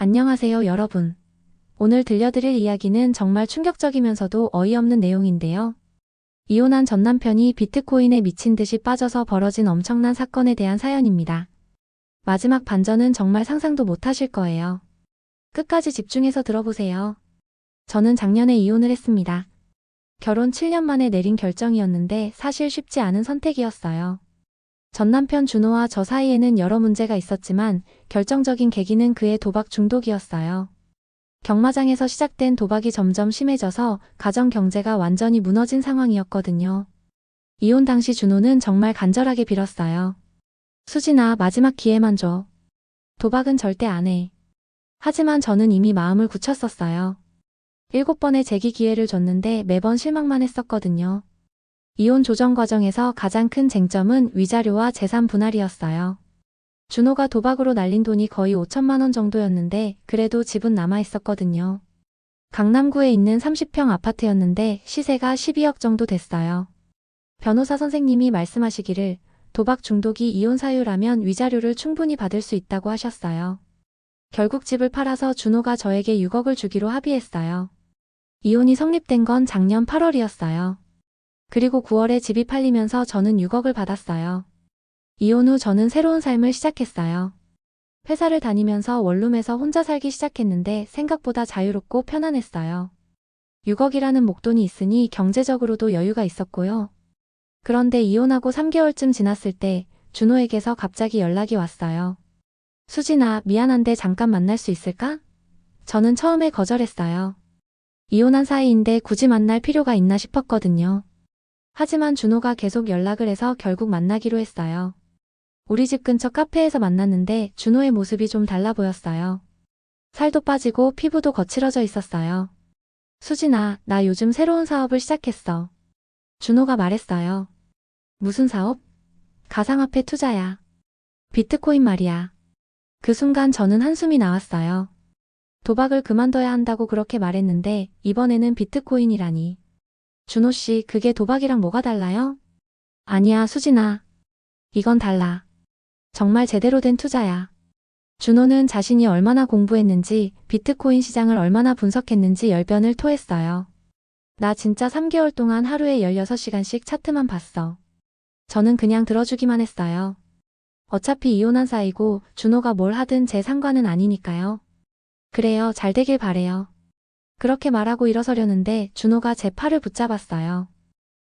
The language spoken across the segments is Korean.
안녕하세요, 여러분. 오늘 들려드릴 이야기는 정말 충격적이면서도 어이없는 내용인데요. 이혼한 전 남편이 비트코인에 미친 듯이 빠져서 벌어진 엄청난 사건에 대한 사연입니다. 마지막 반전은 정말 상상도 못하실 거예요. 끝까지 집중해서 들어보세요. 저는 작년에 이혼을 했습니다. 결혼 7년 만에 내린 결정이었는데 사실 쉽지 않은 선택이었어요. 전 남편 준호와 저 사이에는 여러 문제가 있었지만 결정적인 계기는 그의 도박 중독이었어요. 경마장에서 시작된 도박이 점점 심해져서 가정 경제가 완전히 무너진 상황이었거든요. 이혼 당시 준호는 정말 간절하게 빌었어요. 수진아, 마지막 기회만 줘. 도박은 절대 안 해. 하지만 저는 이미 마음을 굳혔었어요. 7번의 재기 기회를 줬는데 매번 실망만 했었거든요. 이혼 조정 과정에서 가장 큰 쟁점은 위자료와 재산 분할이었어요. 준호가 도박으로 날린 돈이 거의 5천만 원 정도였는데 그래도 집은 남아있었거든요. 강남구에 있는 30평 아파트였는데 시세가 12억 정도 됐어요. 변호사 선생님이 말씀하시기를 도박 중독이 이혼 사유라면 위자료를 충분히 받을 수 있다고 하셨어요. 결국 집을 팔아서 준호가 저에게 6억을 주기로 합의했어요. 이혼이 성립된 건 작년 8월이었어요. 그리고 9월에 집이 팔리면서 저는 6억을 받았어요. 이혼 후 저는 새로운 삶을 시작했어요. 회사를 다니면서 원룸에서 혼자 살기 시작했는데 생각보다 자유롭고 편안했어요. 6억이라는 목돈이 있으니 경제적으로도 여유가 있었고요. 그런데 이혼하고 3개월쯤 지났을 때 준호에게서 갑자기 연락이 왔어요. 수진아, 미안한데 잠깐 만날 수 있을까? 저는 처음에 거절했어요. 이혼한 사이인데 굳이 만날 필요가 있나 싶었거든요. 하지만 준호가 계속 연락을 해서 결국 만나기로 했어요. 우리 집 근처 카페에서 만났는데 준호의 모습이 좀 달라 보였어요. 살도 빠지고 피부도 거칠어져 있었어요. 수진아, 나 요즘 새로운 사업을 시작했어. 준호가 말했어요. 무슨 사업? 가상화폐 투자야. 비트코인 말이야. 그 순간 저는 한숨이 나왔어요. 도박을 그만둬야 한다고 그렇게 말했는데 이번에는 비트코인이라니. 준호 씨, 그게 도박이랑 뭐가 달라요? 아니야, 수진아. 이건 달라. 정말 제대로 된 투자야. 준호는 자신이 얼마나 공부했는지, 비트코인 시장을 얼마나 분석했는지 열변을 토했어요. 나 진짜 3개월 동안 하루에 16시간씩 차트만 봤어. 저는 그냥 들어주기만 했어요. 어차피 이혼한 사이고 준호가 뭘 하든 제 상관은 아니니까요. 그래요, 잘 되길 바래요. 그렇게 말하고 일어서려는데 준호가 제 팔을 붙잡았어요.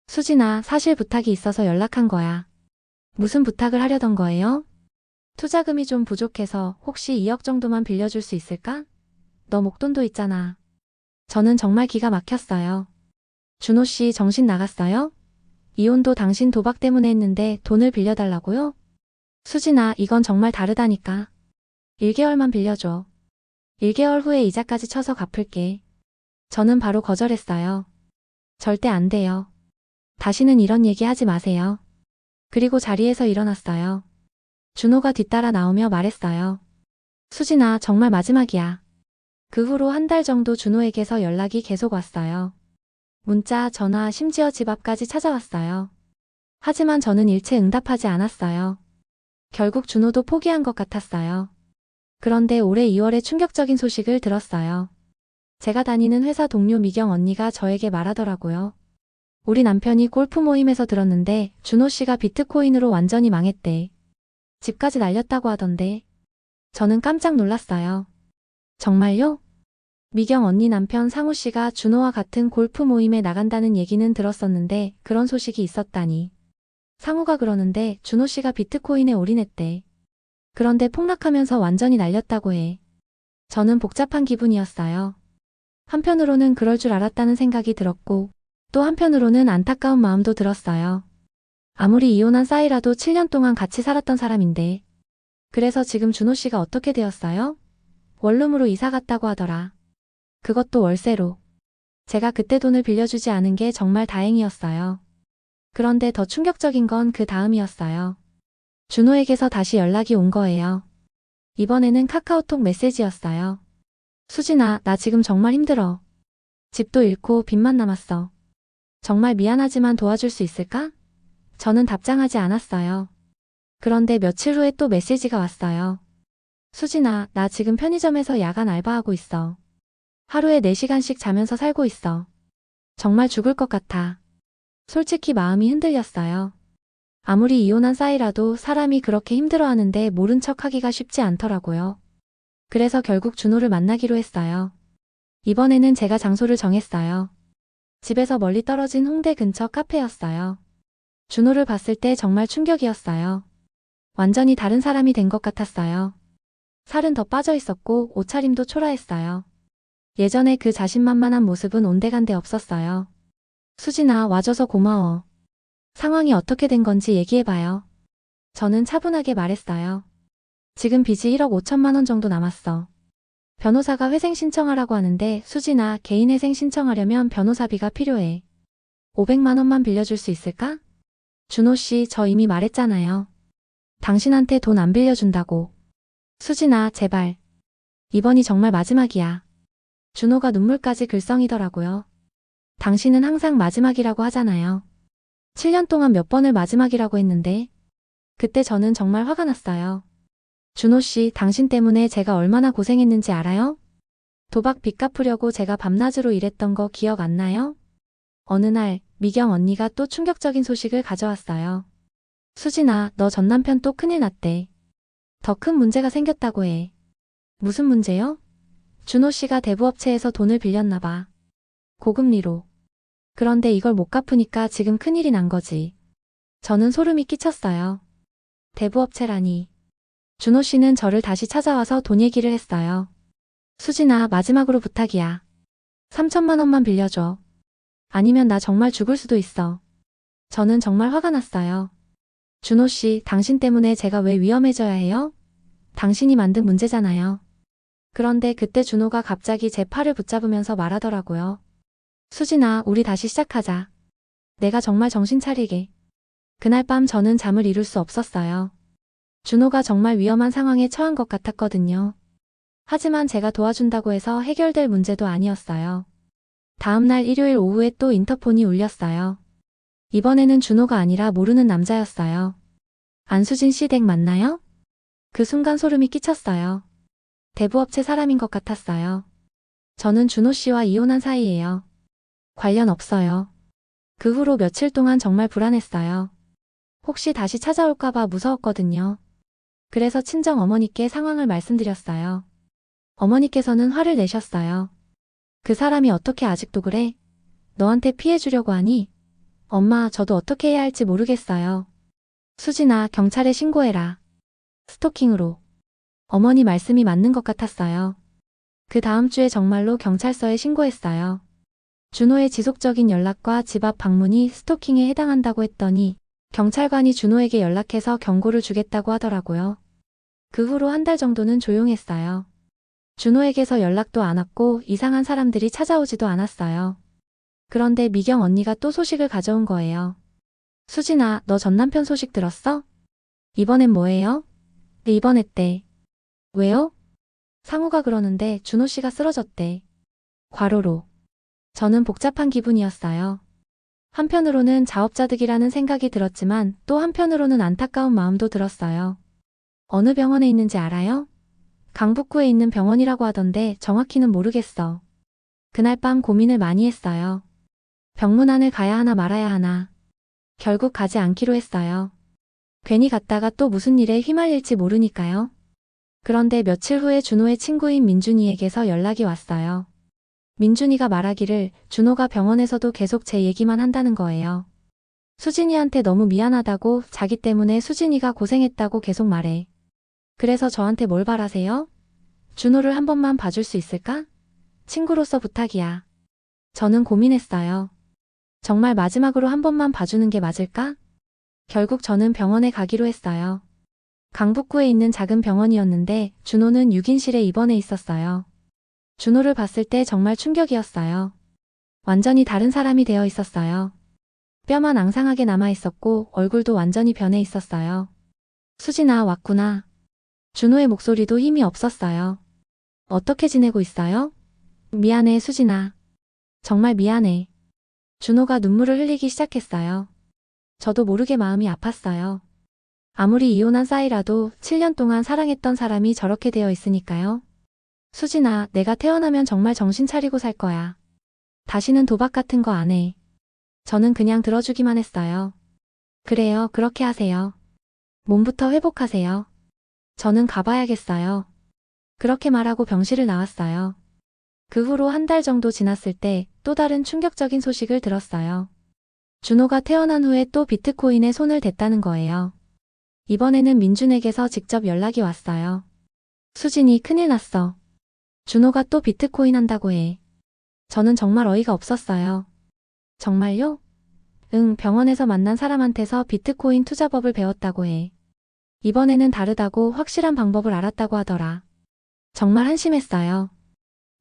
수진아, 사실 부탁이 있어서 연락한 거야. 무슨 부탁을 하려던 거예요? 투자금이 좀 부족해서 혹시 2억 정도만 빌려줄 수 있을까? 너 목돈도 있잖아. 저는 정말 기가 막혔어요. 준호 씨 정신 나갔어요? 이혼도 당신 도박 때문에 했는데 돈을 빌려달라고요? 수진아, 이건 정말 다르다니까. 1개월만 빌려줘. 1개월 후에 이자까지 쳐서 갚을게. 저는 바로 거절했어요. 절대 안 돼요. 다시는 이런 얘기 하지 마세요. 그리고 자리에서 일어났어요. 준호가 뒤따라 나오며 말했어요. 수진아, 정말 마지막이야. 그 후로 한 달 정도 준호에게서 연락이 계속 왔어요. 문자, 전화, 심지어 집 앞까지 찾아왔어요. 하지만 저는 일체 응답하지 않았어요. 결국 준호도 포기한 것 같았어요. 그런데 올해 2월에 충격적인 소식을 들었어요. 제가 다니는 회사 동료 미경 언니가 저에게 말하더라고요. 우리 남편이 골프 모임에서 들었는데 준호 씨가 비트코인으로 완전히 망했대. 집까지 날렸다고 하던데. 저는 깜짝 놀랐어요. 정말요? 미경 언니 남편 상우 씨가 준호와 같은 골프 모임에 나간다는 얘기는 들었었는데 그런 소식이 있었다니. 상우가 그러는데 준호 씨가 비트코인에 올인했대. 그런데 폭락하면서 완전히 날렸다고 해. 저는 복잡한 기분이었어요. 한편으로는 그럴 줄 알았다는 생각이 들었고 또 한편으로는 안타까운 마음도 들었어요. 아무리 이혼한 싸이라도 7년 동안 같이 살았던 사람인데. 그래서 지금 준호 씨가 어떻게 되었어요? 원룸으로 이사 갔다고 하더라. 그것도 월세로. 제가 그때 돈을 빌려주지 않은 게 정말 다행이었어요. 그런데 더 충격적인 건 그 다음이었어요. 준호에게서 다시 연락이 온 거예요. 이번에는 카카오톡 메시지였어요. 수진아, 나 지금 정말 힘들어. 집도 잃고 빚만 남았어. 정말 미안하지만 도와줄 수 있을까? 저는 답장하지 않았어요. 그런데 며칠 후에 또 메시지가 왔어요. 수진아, 나 지금 편의점에서 야간 알바하고 있어. 하루에 4시간씩 자면서 살고 있어. 정말 죽을 것 같아. 솔직히 마음이 흔들렸어요. 아무리 이혼한 사이라도 사람이 그렇게 힘들어하는데 모른 척 하기가 쉽지 않더라고요. 그래서 결국 준호를 만나기로 했어요. 이번에는 제가 장소를 정했어요. 집에서 멀리 떨어진 홍대 근처 카페였어요. 준호를 봤을 때 정말 충격이었어요. 완전히 다른 사람이 된 것 같았어요. 살은 더 빠져 있었고 옷차림도 초라했어요. 예전에 그 자신만만한 모습은 온데간데 없었어요. 수진아, 와줘서 고마워. 상황이 어떻게 된 건지 얘기해봐요. 저는 차분하게 말했어요. 지금 빚이 1억 5천만 원 정도 남았어. 변호사가 회생 신청하라고 하는데 수진아, 개인 회생 신청하려면 변호사비가 필요해. 500만 원만 빌려줄 수 있을까? 준호 씨, 저 이미 말했잖아요. 당신한테 돈 안 빌려준다고. 수진아, 제발. 이번이 정말 마지막이야. 준호가 눈물까지 글썽이더라고요. 당신은 항상 마지막이라고 하잖아요. 7년 동안 몇 번을 마지막이라고 했는데. 그때 저는 정말 화가 났어요. 준호 씨, 당신 때문에 제가 얼마나 고생했는지 알아요? 도박 빚 갚으려고 제가 밤낮으로 일했던 거 기억 안 나요? 어느 날 미경 언니가 또 충격적인 소식을 가져왔어요. 수진아, 너 전 남편 또 큰일 났대. 더 큰 문제가 생겼다고 해. 무슨 문제요? 준호 씨가 대부업체에서 돈을 빌렸나 봐. 고금리로. 그런데 이걸 못 갚으니까 지금 큰일이 난 거지. 저는 소름이 끼쳤어요. 대부업체라니. 준호 씨는 저를 다시 찾아와서 돈 얘기를 했어요. 수진아, 마지막으로 부탁이야. 3천만 원만 빌려줘. 아니면 나 정말 죽을 수도 있어. 저는 정말 화가 났어요. 준호 씨, 당신 때문에 제가 왜 위험해져야 해요? 당신이 만든 문제잖아요. 그런데 그때 준호가 갑자기 제 팔을 붙잡으면서 말하더라고요. 수진아, 우리 다시 시작하자. 내가 정말 정신 차리게. 그날 밤 저는 잠을 이룰 수 없었어요. 준호가 정말 위험한 상황에 처한 것 같았거든요. 하지만 제가 도와준다고 해서 해결될 문제도 아니었어요. 다음날 일요일 오후에 또 인터폰이 울렸어요. 이번에는 준호가 아니라 모르는 남자였어요. 안수진 씨 댁 맞나요? 그 순간 소름이 끼쳤어요. 대부업체 사람인 것 같았어요. 저는 준호 씨와 이혼한 사이예요. 관련 없어요. 그 후로 며칠 동안 정말 불안했어요. 혹시 다시 찾아올까봐 무서웠거든요. 그래서 친정 어머니께 상황을 말씀드렸어요. 어머니께서는 화를 내셨어요. 그 사람이 어떻게 아직도 그래? 너한테 피해주려고 하니? 엄마, 저도 어떻게 해야 할지 모르겠어요. 수진아, 경찰에 신고해라. 스토킹으로. 어머니 말씀이 맞는 것 같았어요. 그 다음 주에 정말로 경찰서에 신고했어요. 준호의 지속적인 연락과 집 앞 방문이 스토킹에 해당한다고 했더니 경찰관이 준호에게 연락해서 경고를 주겠다고 하더라고요. 그 후로 한 달 정도는 조용했어요. 준호에게서 연락도 안 왔고 이상한 사람들이 찾아오지도 않았어요. 그런데 미경 언니가 또 소식을 가져온 거예요. 수진아, 너 전 남편 소식 들었어? 이번엔 뭐예요? 입원했대. 왜요? 상우가 그러는데 준호 씨가 쓰러졌대. 과로로. 저는 복잡한 기분이었어요. 한편으로는 자업자득이라는 생각이 들었지만 또 한편으로는 안타까운 마음도 들었어요. 어느 병원에 있는지 알아요? 강북구에 있는 병원이라고 하던데 정확히는 모르겠어. 그날 밤 고민을 많이 했어요. 병문안을 가야 하나 말아야 하나. 결국 가지 않기로 했어요. 괜히 갔다가 또 무슨 일에 휘말릴지 모르니까요. 그런데 며칠 후에 준호의 친구인 민준이에게서 연락이 왔어요. 민준이가 말하기를 준호가 병원에서도 계속 제 얘기만 한다는 거예요. 수진이한테 너무 미안하다고, 자기 때문에 수진이가 고생했다고 계속 말해. 그래서 저한테 뭘 바라세요? 준호를 한 번만 봐줄 수 있을까? 친구로서 부탁이야. 저는 고민했어요. 정말 마지막으로 한 번만 봐주는 게 맞을까? 결국 저는 병원에 가기로 했어요. 강북구에 있는 작은 병원이었는데 준호는 6인실에 입원해 있었어요. 준호를 봤을 때 정말 충격이었어요. 완전히 다른 사람이 되어 있었어요. 뼈만 앙상하게 남아 있었고 얼굴도 완전히 변해 있었어요. 수진아, 왔구나. 준호의 목소리도 힘이 없었어요. 어떻게 지내고 있어요? 미안해, 수진아. 정말 미안해. 준호가 눈물을 흘리기 시작했어요. 저도 모르게 마음이 아팠어요. 아무리 이혼한 싸이라도 7년 동안 사랑했던 사람이 저렇게 되어 있으니까요. 수진아, 내가 태어나면 정말 정신 차리고 살 거야. 다시는 도박 같은 거 안 해. 저는 그냥 들어주기만 했어요. 그래요, 그렇게 하세요. 몸부터 회복하세요. 저는 가봐야겠어요. 그렇게 말하고 병실을 나왔어요. 그 후로 한 달 정도 지났을 때 또 다른 충격적인 소식을 들었어요. 준호가 태어난 후에 또 비트코인에 손을 댔다는 거예요. 이번에는 민준에게서 직접 연락이 왔어요. 수진이 큰일 났어. 준호가 또 비트코인 한다고 해. 저는 정말 어이가 없었어요. 정말요? 응, 병원에서 만난 사람한테서 비트코인 투자법을 배웠다고 해. 이번에는 다르다고 확실한 방법을 알았다고 하더라. 정말 한심했어요.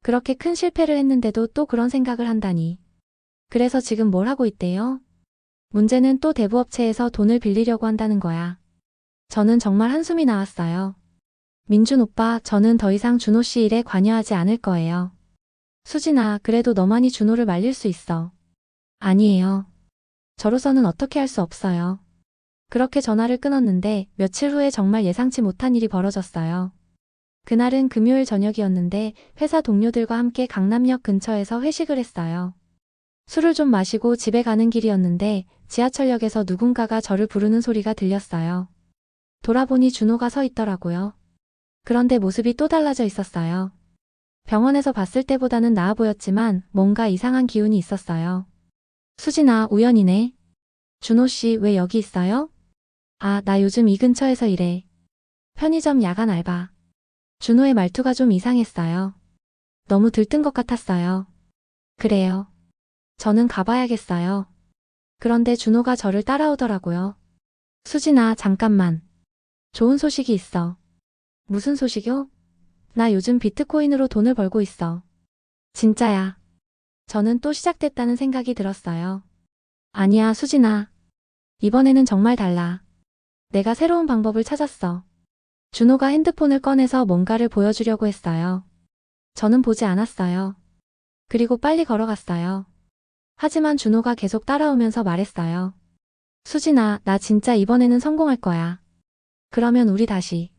그렇게 큰 실패를 했는데도 또 그런 생각을 한다니. 그래서 지금 뭘 하고 있대요? 문제는 또 대부업체에서 돈을 빌리려고 한다는 거야. 저는 정말 한숨이 나왔어요. 민준 오빠, 저는 더 이상 준호 씨 일에 관여하지 않을 거예요. 수진아, 그래도 너만이 준호를 말릴 수 있어. 아니에요. 저로서는 어떻게 할 수 없어요. 그렇게 전화를 끊었는데 며칠 후에 정말 예상치 못한 일이 벌어졌어요. 그날은 금요일 저녁이었는데 회사 동료들과 함께 강남역 근처에서 회식을 했어요. 술을 좀 마시고 집에 가는 길이었는데 지하철역에서 누군가가 저를 부르는 소리가 들렸어요. 돌아보니 준호가 서 있더라고요. 그런데 모습이 또 달라져 있었어요. 병원에서 봤을 때보다는 나아 보였지만 뭔가 이상한 기운이 있었어요. 수진아, 우연이네. 준호 씨 왜 여기 있어요? 아, 나 요즘 이 근처에서 일해. 편의점 야간 알바. 준호의 말투가 좀 이상했어요. 너무 들뜬 것 같았어요. 그래요. 저는 가봐야겠어요. 그런데 준호가 저를 따라오더라고요. 수진아, 잠깐만. 좋은 소식이 있어. 무슨 소식이요? 나 요즘 비트코인으로 돈을 벌고 있어. 진짜야. 저는 또 시작됐다는 생각이 들었어요. 아니야, 수진아. 이번에는 정말 달라. 내가 새로운 방법을 찾았어. 준호가 핸드폰을 꺼내서 뭔가를 보여주려고 했어요. 저는 보지 않았어요. 그리고 빨리 걸어갔어요. 하지만 준호가 계속 따라오면서 말했어요. 수진아, 나 진짜 이번에는 성공할 거야. 그러면 우리 다시.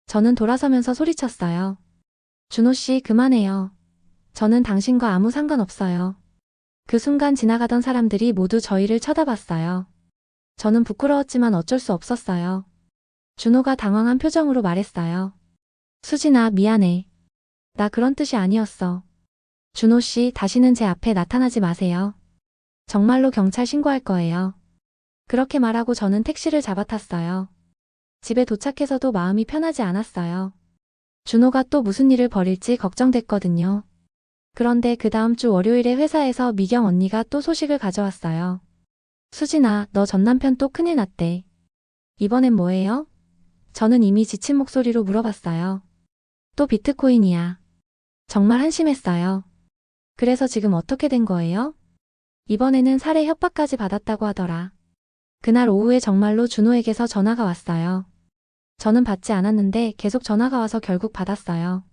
저는 돌아서면서 소리쳤어요. 준호 씨, 그만해요. 저는 당신과 아무 상관없어요. 그 순간 지나가던 사람들이 모두 저희를 쳐다봤어요. 저는 부끄러웠지만 어쩔 수 없었어요. 준호가 당황한 표정으로 말했어요. 수진아, 미안해. 나 그런 뜻이 아니었어. 준호 씨, 다시는 제 앞에 나타나지 마세요. 정말로 경찰 신고할 거예요. 그렇게 말하고 저는 택시를 잡아탔어요. 집에 도착해서도 마음이 편하지 않았어요. 준호가 또 무슨 일을 벌일지 걱정됐거든요. 그런데 그 다음 주 월요일에 회사에서 미경 언니가 또 소식을 가져왔어요. 수진아, 너 전 남편 또 큰일 났대. 이번엔 뭐예요? 저는 이미 지친 목소리로 물어봤어요. 또 비트코인이야. 정말 한심했어요. 그래서 지금 어떻게 된 거예요? 이번에는 살해 협박까지 받았다고 하더라. 그날 오후에 정말로 준호에게서 전화가 왔어요. 저는 받지 않았는데 계속 전화가 와서 결국 받았어요.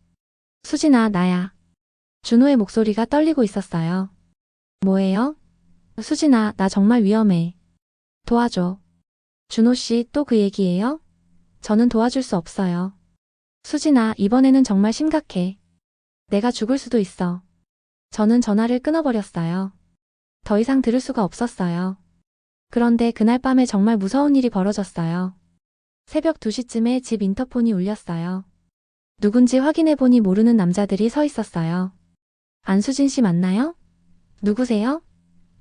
수진아, 나야. 준호의 목소리가 떨리고 있었어요. 뭐예요? 수진아, 나 정말 위험해. 도와줘. 준호 씨, 또 그 얘기예요? 저는 도와줄 수 없어요. 수진아, 이번에는 정말 심각해. 내가 죽을 수도 있어. 저는 전화를 끊어버렸어요. 더 이상 들을 수가 없었어요. 그런데 그날 밤에 정말 무서운 일이 벌어졌어요. 새벽 2시쯤에 집 인터폰이 울렸어요. 누군지 확인해보니 모르는 남자들이 서 있었어요. 안수진 씨 맞나요? 누구세요?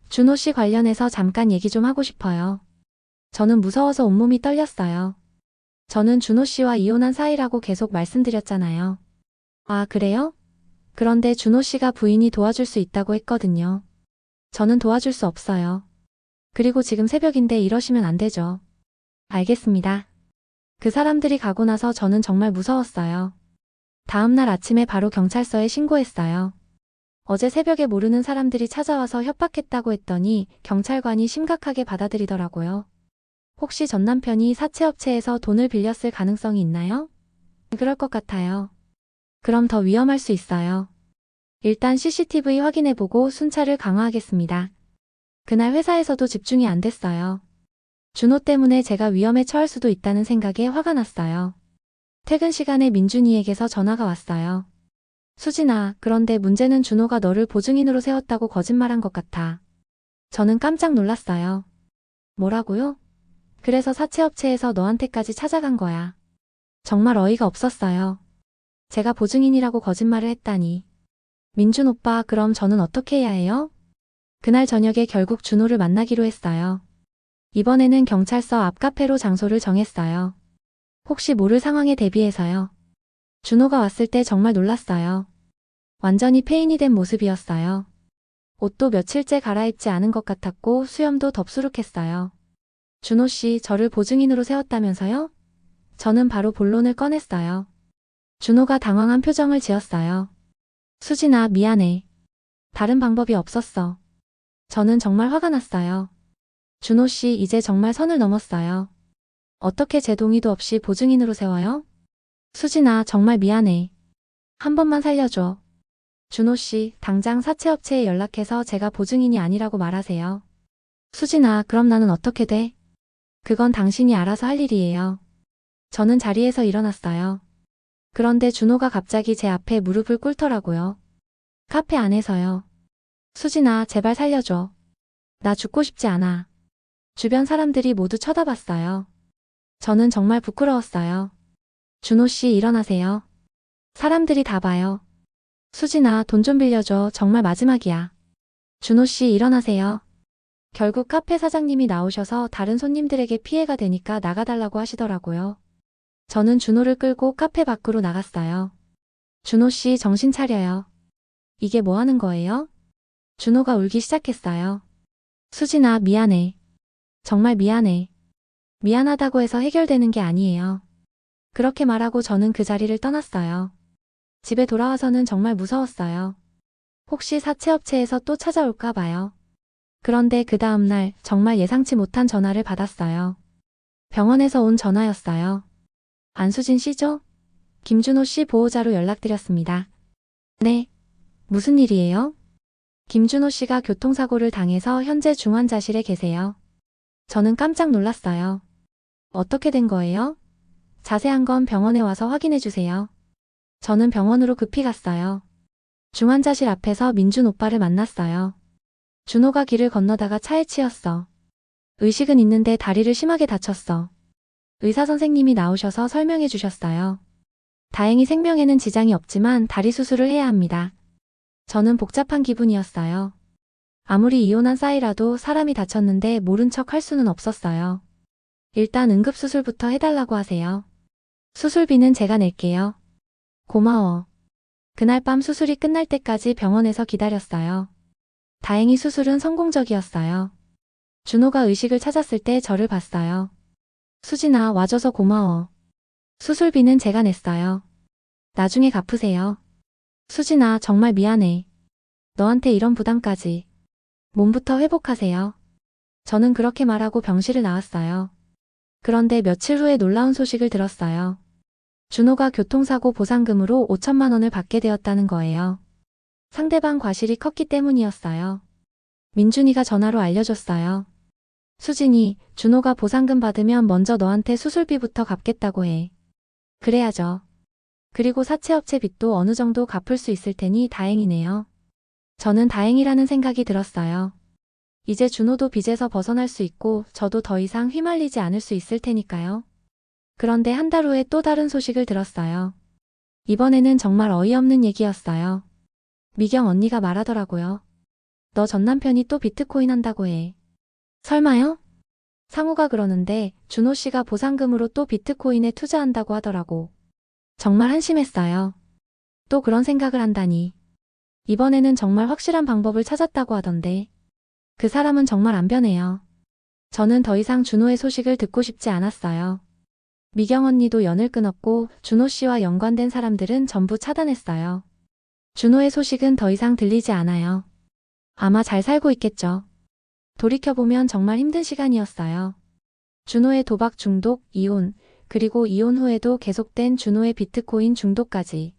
준호 씨 관련해서 잠깐 얘기 좀 하고 싶어요. 저는 무서워서 온몸이 떨렸어요. 저는 준호 씨와 이혼한 사이라고 계속 말씀드렸잖아요. 아, 그래요? 그런데 준호 씨가 부인이 도와줄 수 있다고 했거든요. 저는 도와줄 수 없어요. 그리고 지금 새벽인데 이러시면 안 되죠. 알겠습니다. 그 사람들이 가고 나서 저는 정말 무서웠어요. 다음날 아침에 바로 경찰서에 신고했어요. 어제 새벽에 모르는 사람들이 찾아와서 협박했다고 했더니 경찰관이 심각하게 받아들이더라고요. 혹시 전 남편이 사채업체에서 돈을 빌렸을 가능성이 있나요? 그럴 것 같아요. 그럼 더 위험할 수 있어요. 일단 CCTV 확인해보고 순찰을 강화하겠습니다. 그날 회사에서도 집중이 안 됐어요. 준호 때문에 제가 위험에 처할 수도 있다는 생각에 화가 났어요. 퇴근 시간에 민준이에게서 전화가 왔어요. 수진아, 그런데 문제는 준호가 너를 보증인으로 세웠다고 거짓말한 것 같아. 저는 깜짝 놀랐어요. 뭐라고요? 그래서 사채업체에서 너한테까지 찾아간 거야. 정말 어이가 없었어요. 제가 보증인이라고 거짓말을 했다니. 민준 오빠, 그럼 저는 어떻게 해야 해요? 그날 저녁에 결국 준호를 만나기로 했어요. 이번에는 경찰서 앞 카페로 장소를 정했어요. 혹시 모를 상황에 대비해서요. 준호가 왔을 때 정말 놀랐어요. 완전히 폐인이 된 모습이었어요. 옷도 며칠째 갈아입지 않은 것 같았고 수염도 덥수룩했어요. 준호 씨, 저를 보증인으로 세웠다면서요? 저는 바로 본론을 꺼냈어요. 준호가 당황한 표정을 지었어요. 수진아, 미안해. 다른 방법이 없었어. 저는 정말 화가 났어요. 준호 씨, 이제 정말 선을 넘었어요. 어떻게 제 동의도 없이 보증인으로 세워요? 수진아, 정말 미안해. 한 번만 살려줘. 준호 씨, 당장 사채업체에 연락해서 제가 보증인이 아니라고 말하세요. 수진아, 그럼 나는 어떻게 돼? 그건 당신이 알아서 할 일이에요. 저는 자리에서 일어났어요. 그런데 준호가 갑자기 제 앞에 무릎을 꿇더라고요. 카페 안에서요. 수진아, 제발 살려줘. 나 죽고 싶지 않아. 주변 사람들이 모두 쳐다봤어요. 저는 정말 부끄러웠어요. 준호 씨, 일어나세요. 사람들이 다 봐요. 수진아, 돈 좀 빌려줘. 정말 마지막이야. 준호 씨, 일어나세요. 결국 카페 사장님이 나오셔서 다른 손님들에게 피해가 되니까 나가달라고 하시더라고요. 저는 준호를 끌고 카페 밖으로 나갔어요. 준호 씨, 정신 차려요. 이게 뭐 하는 거예요? 준호가 울기 시작했어요. 수진아, 미안해. 정말 미안해. 미안하다고 해서 해결되는 게 아니에요. 그렇게 말하고 저는 그 자리를 떠났어요. 집에 돌아와서는 정말 무서웠어요. 혹시 사채업체에서 또 찾아올까 봐요. 그런데 그 다음날 정말 예상치 못한 전화를 받았어요. 병원에서 온 전화였어요. 안수진 씨죠? 김준호 씨 보호자로 연락드렸습니다. 네. 무슨 일이에요? 김준호 씨가 교통사고를 당해서 현재 중환자실에 계세요. 저는 깜짝 놀랐어요. 어떻게 된 거예요? 자세한 건 병원에 와서 확인해 주세요. 저는 병원으로 급히 갔어요. 중환자실 앞에서 민준 오빠를 만났어요. 준호가 길을 건너다가 차에 치였어. 의식은 있는데 다리를 심하게 다쳤어. 의사 선생님이 나오셔서 설명해 주셨어요. 다행히 생명에는 지장이 없지만 다리 수술을 해야 합니다. 저는 복잡한 기분이었어요. 아무리 이혼한 사이라도 사람이 다쳤는데 모른 척 할 수는 없었어요. 일단 응급수술부터 해달라고 하세요. 수술비는 제가 낼게요. 고마워. 그날 밤 수술이 끝날 때까지 병원에서 기다렸어요. 다행히 수술은 성공적이었어요. 준호가 의식을 찾았을 때 저를 봤어요. 수진아, 와줘서 고마워. 수술비는 제가 냈어요. 나중에 갚으세요. 수진아, 정말 미안해. 너한테 이런 부담까지. 몸부터 회복하세요. 저는 그렇게 말하고 병실을 나왔어요. 그런데 며칠 후에 놀라운 소식을 들었어요. 준호가 교통사고 보상금으로 5천만 원을 받게 되었다는 거예요. 상대방 과실이 컸기 때문이었어요. 민준이가 전화로 알려줬어요. 수진이, 준호가 보상금 받으면 먼저 너한테 수술비부터 갚겠다고 해. 그래야죠. 그리고 사채업체 빚도 어느 정도 갚을 수 있을 테니 다행이네요. 저는 다행이라는 생각이 들었어요. 이제 준호도 빚에서 벗어날 수 있고 저도 더 이상 휘말리지 않을 수 있을 테니까요. 그런데 한 달 후에 또 다른 소식을 들었어요. 이번에는 정말 어이없는 얘기였어요. 미경 언니가 말하더라고요. 너 전 남편이 또 비트코인 한다고 해. 설마요? 상우가 그러는데 준호 씨가 보상금으로 또 비트코인에 투자한다고 하더라고. 정말 한심했어요. 또 그런 생각을 한다니. 이번에는 정말 확실한 방법을 찾았다고 하던데. 그 사람은 정말 안 변해요. 저는 더 이상 준호의 소식을 듣고 싶지 않았어요. 미경 언니도 연을 끊었고 준호 씨와 연관된 사람들은 전부 차단했어요. 준호의 소식은 더 이상 들리지 않아요. 아마 잘 살고 있겠죠. 돌이켜보면 정말 힘든 시간이었어요. 준호의 도박 중독, 이혼, 그리고 이혼 후에도 계속된 준호의 비트코인 중독까지.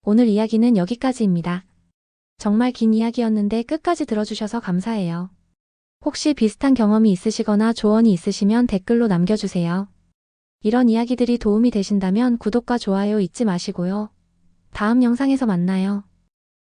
오늘 이야기는 여기까지입니다. 정말 긴 이야기였는데 끝까지 들어주셔서 감사해요. 혹시 비슷한 경험이 있으시거나 조언이 있으시면 댓글로 남겨주세요. 이런 이야기들이 도움이 되신다면 구독과 좋아요 잊지 마시고요. 다음 영상에서 만나요.